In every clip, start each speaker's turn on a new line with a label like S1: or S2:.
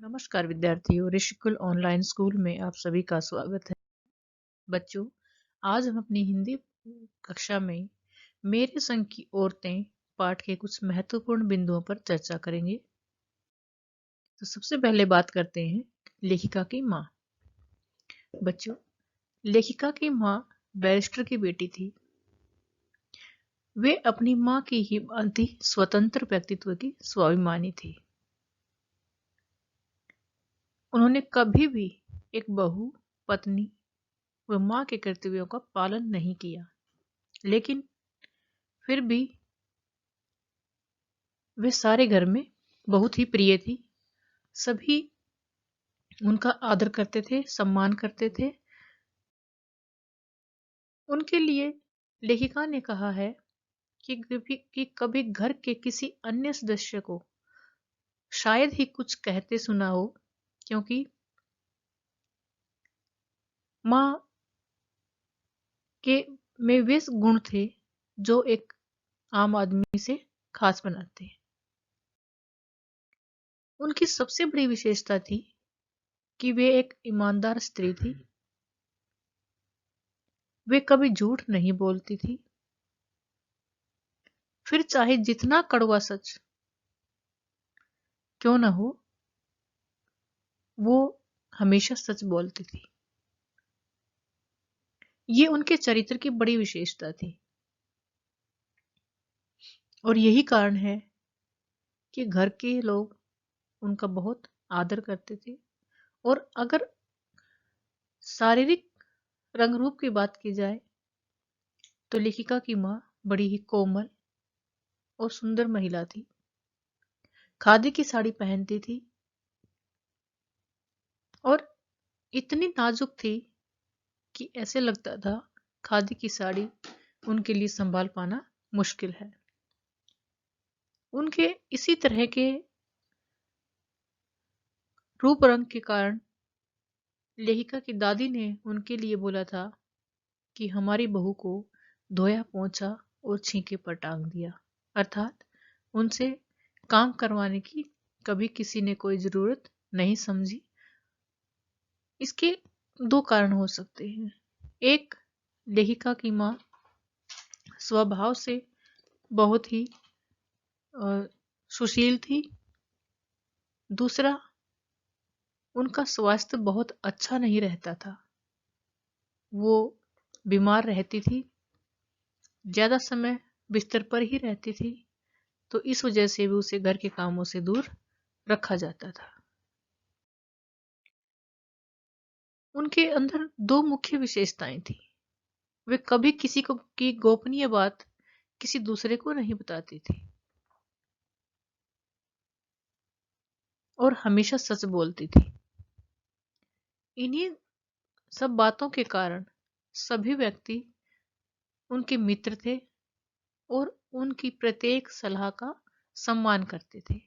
S1: नमस्कार विद्यार्थियों, Rishikul online school में आप सभी का स्वागत है। बच्चों, आज हम अपनी हिंदी कक्षा में मेरे संग की औरतें पाठ के कुछ महत्वपूर्ण बिंदुओं पर चर्चा करेंगे। तो सबसे पहले बात करते हैं लेखिका की माँ। बच्चों, लेखिका की माँ बैरिस्टर की बेटी थी। वे अपनी माँ की ही भांति स्वतंत्र व्यक्तित्व की स्वाभिमानी थी। उन्होंने कभी भी एक बहू, पत्नी व माँ के कर्तव्यों का पालन नहीं किया, लेकिन फिर भी वे सारे घर में बहुत ही प्रिय थी। सभी उनका आदर करते थे, सम्मान करते थे। उनके लिए लेखिका ने कहा है कि कभी घर के किसी अन्य सदस्य को शायद ही कुछ कहते सुना हो, क्योंकि माँ के में वे गुण थे जो एक आम आदमी से खास बनाते हैं। उनकी सबसे बड़ी विशेषता थी कि वे एक ईमानदार स्त्री थी। वे कभी झूठ नहीं बोलती थी, फिर चाहे जितना कड़वा सच क्यों न हो, वो हमेशा सच बोलती थी। ये उनके चरित्र की बड़ी विशेषता थी और यही कारण है कि घर के लोग उनका बहुत आदर करते थे। और अगर शारीरिक रंग रूप की बात की जाए तो लेखिका की माँ बड़ी ही कोमल और सुंदर महिला थी। खादी की साड़ी पहनती थी और इतनी नाजुक थी कि ऐसे लगता था खादी की साड़ी उनके लिए संभाल पाना मुश्किल है। उनके इसी तरह के रूप रंग के कारण लेखिका की दादी ने उनके लिए बोला था कि हमारी बहू को धोया पोंछा और छींके पर टांग दिया, अर्थात उनसे काम करवाने की कभी किसी ने कोई जरूरत नहीं समझी। इसके दो कारण हो सकते हैं। एक, लेखिका की माँ स्वभाव से बहुत ही सुशील थी। दूसरा, उनका स्वास्थ्य बहुत अच्छा नहीं रहता था। वो बीमार रहती थी, ज्यादा समय बिस्तर पर ही रहती थी, तो इस वजह से भी उसे घर के कामों से दूर रखा जाता था। उनके अंदर दो मुख्य विशेषताएं थी। वे कभी किसी को की गोपनीय बात किसी दूसरे को नहीं बताती थी और हमेशा सच बोलती थी। इन्हीं सब बातों के कारण सभी व्यक्ति उनके मित्र थे और उनकी प्रत्येक सलाह का सम्मान करते थे।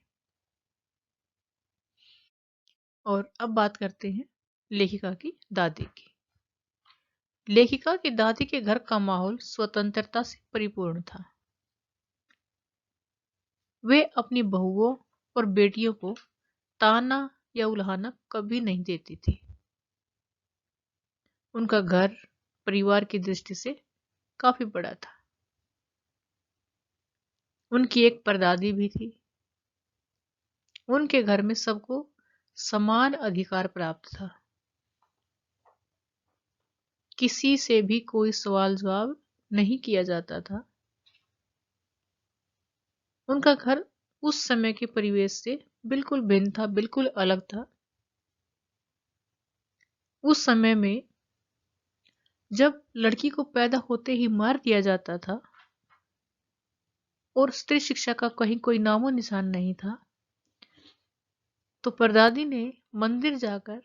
S1: और अब बात करते हैं लेखिका की दादी की। लेखिका की दादी के घर का माहौल स्वतंत्रता से परिपूर्ण था। वे अपनी बहुओं और बेटियों को ताना या उल्हाना कभी नहीं देती थी। उनका घर परिवार की दृष्टि से काफी बड़ा था। उनकी एक परदादी भी थी। उनके घर में सबको समान अधिकार प्राप्त था। किसी से भी कोई सवाल जवाब नहीं किया जाता था। उनका घर उस समय के परिवेश से बिल्कुल भिन्न था, बिल्कुल अलग था। उस समय में जब लड़की को पैदा होते ही मार दिया जाता था और स्त्री शिक्षा का कहीं कोई नामो निशान नहीं था, तो परदादी ने मंदिर जाकर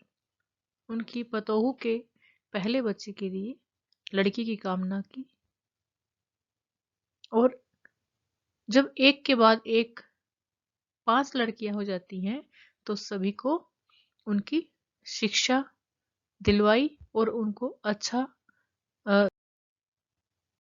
S1: उनकी पतोहू के पहले बच्चे के लिए लड़की की कामना की। और जब एक के बाद एक 5 लड़कियां हो जाती हैं तो सभी को उनकी शिक्षा दिलवाई और उनको अच्छा